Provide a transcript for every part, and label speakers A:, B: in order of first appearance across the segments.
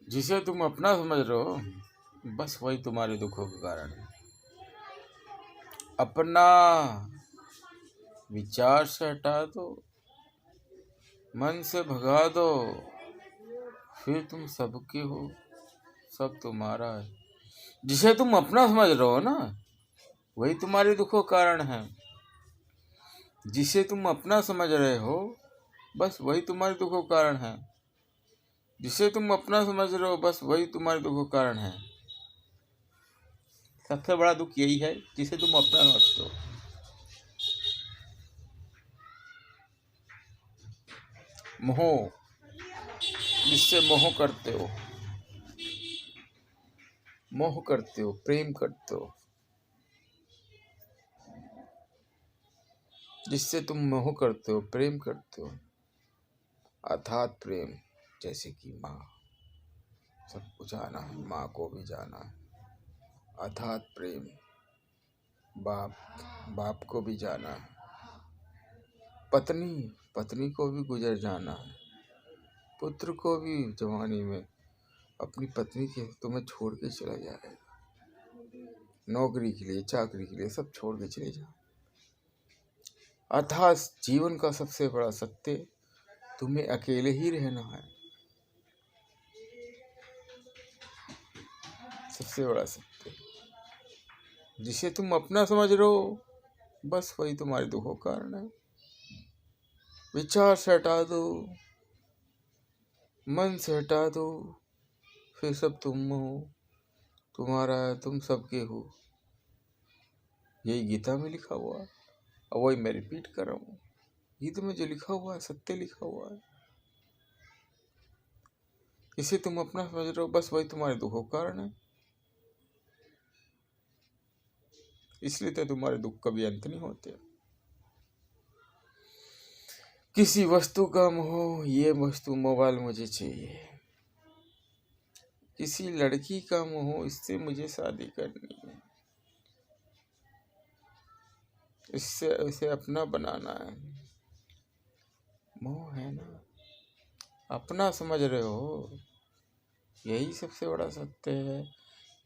A: जिसे तुम अपना समझ रहे हो बस वही तुम्हारे दुखों का कारण है। अपना विचार से हटा दो, मन से भगा दो, फिर तुम सबके हो, सब तुम्हारा है। जिसे तुम अपना समझ रहे हो ना वही तुम्हारे दुखों का कारण है। जिसे तुम अपना समझ रहे हो बस वही तुम्हारे दुखों का कारण है। जिसे तुम अपना समझ रहे हो बस वही तुम्हारे दुखों का कारण है। सबसे बड़ा दुख यही है जिसे तुम अपना समझते हो। मोह, जिससे मोह करते हो, मोह करते हो, प्रेम करते हो, जिससे तुम मोह करते हो, प्रेम करते हो, अर्थात प्रेम। जैसे कि माँ, सबको जाना है, माँ को भी जाना है, अर्थात प्रेम। बाप, बाप को भी जाना है। पत्नी, पत्नी को भी गुजर जाना है। पुत्र को भी जवानी में अपनी पत्नी के तुम्हें छोड़ के चला जाएगा। नौकरी के लिए, चाकरी के लिए सब छोड़ के चले जाओ। अर्थात जीवन का सबसे बड़ा सत्य, तुम्हें अकेले ही रहना है। सबसे बड़ा सत्य, जिसे तुम अपना समझ रहे हो बस वही तुम्हारे दुखों का कारण है। विचार से हटा दो, मन से हटा दो, फिर सब तुम हो, तुम्हारा है, तुम सबके हो। यही गीता में लिखा हुआ है और वही मैं रिपीट कर रहा हूँ। गीता में जो लिखा हुआ है सत्य लिखा हुआ है। इसे तुम अपना समझ रहे हो बस वही तुम्हारे दुखों का कारण है। इसलिए तो तुम्हारे दुख कभी अंत नहीं होते। किसी वस्तु का मोह, ये वस्तु मोबाइल मुझे चाहिए। किसी लड़की का मोह, इससे मुझे शादी करनी है, इससे इसे अपना बनाना है। मोह है ना, अपना समझ रहे हो। यही सबसे बड़ा सत्य है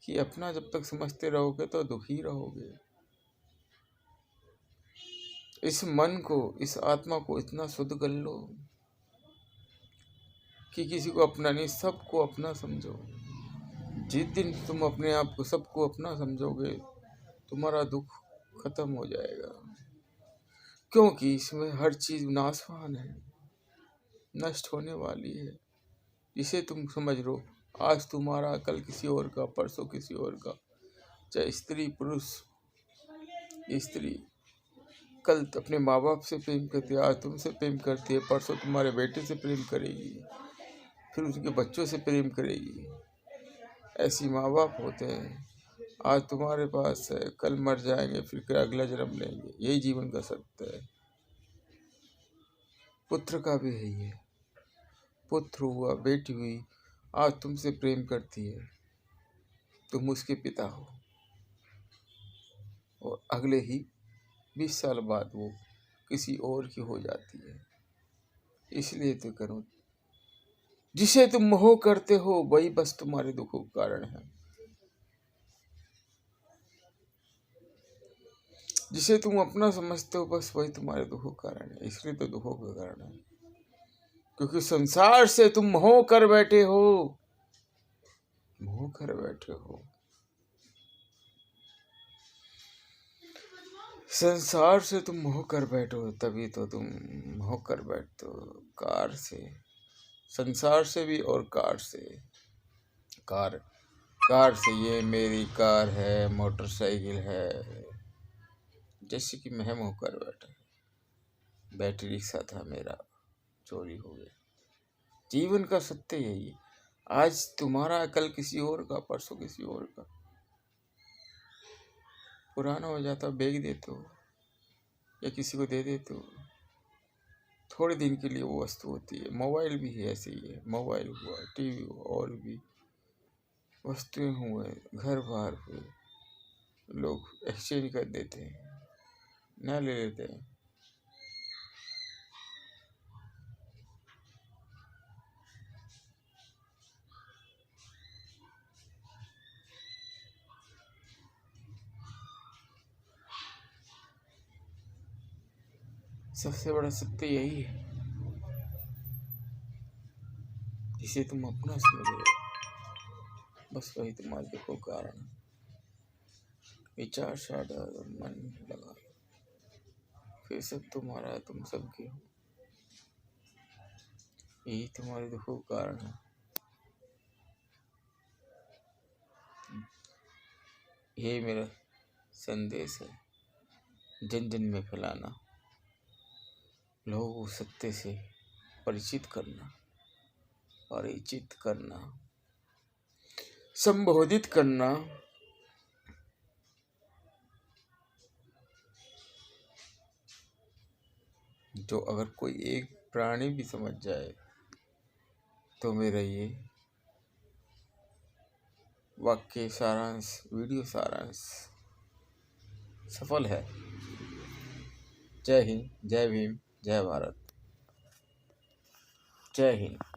A: कि अपना जब तक समझते रहोगे तो दुखी रहोगे। इस मन को, इस आत्मा को इतना शुद्ध कर लो कि किसी को अपना नहीं, सबको अपना समझो। जिस दिन तुम अपने आप को सबको अपना समझोगे तुम्हारा दुख खत्म हो जाएगा। क्योंकि इसमें हर चीज नाशवान है, नष्ट होने वाली है। इसे तुम समझ लो, आज तुम्हारा, कल किसी और का, परसों किसी और का। चाहे स्त्री पुरुष, स्त्री कल अपने माँ बाप से प्रेम करती है, आज तुमसे प्रेम करती है, परसों तुम्हारे बेटे से प्रेम करेगी, फिर उसके बच्चों से प्रेम करेगी। ऐसी माँ बाप होते हैं। आज तुम्हारे पास है, कल मर जाएंगे, फिर अगला जन्म लेंगे। यही जीवन का सत्य है। पुत्र का भी है ये। पुत्र हुआ, बेटी हुई, आज तुमसे प्रेम करती है, तुम उसके पिता हो, और अगले ही 20 साल बाद वो किसी और की हो जाती है। इसलिए तो करो, जिसे तुम मोह करते हो वही बस तुम्हारे दुखों का कारण है। जिसे तुम अपना समझते हो बस वही तुम्हारे दुखों का कारण है। इसलिए तो दुखों का कारण है, क्योंकि संसार से तुम मोह कर बैठे हो, मोह कर बैठे हो। संसार से तुम मोह कर बैठो, तभी तो तुम मोह कर बैठते हो। कार से, संसार से भी, और कार से। कार, कार से, ये मेरी कार है, मोटरसाइकिल है, जैसे कि मैं मोह कर बैठा। बैटरी रिक्शा था मेरा, चोरी हो गया। जीवन का सत्य यही है। आज तुम्हारा, कल किसी और का, परसों किसी और का। पुराना हो जाता बेच देते हो या किसी को दे देते हो, थोड़े दिन के लिए वो वस्तु होती है। मोबाइल भी है, ऐसे ही है। मोबाइल हुआ, टीवी हुआ, और भी वस्तुएं हुए, घर बार हुए, लोग एक्सचेंज कर देते हैं, ना ले लेते हैं। सबसे बड़ा सत्य यही है जिसे तुम अपना समझ रहे हो, बस वही तुम्हारे दुख का कारण है। विचार साधा मन लगा लो, फिर सब तुम्हारा है, तुम सबके हो, यही तुम्हारे दुख का कारण है। यही मेरा संदेश है, जन जन में फैलाना, लोगों को सत्य से परिचित करना, संबोधित करना। जो अगर कोई एक प्राणी भी समझ जाए तो मेरा ये वाक्य सारांश, वीडियो सारांश सफल है। जय हिंद, जय भीम, जय भारत, जय हिंद।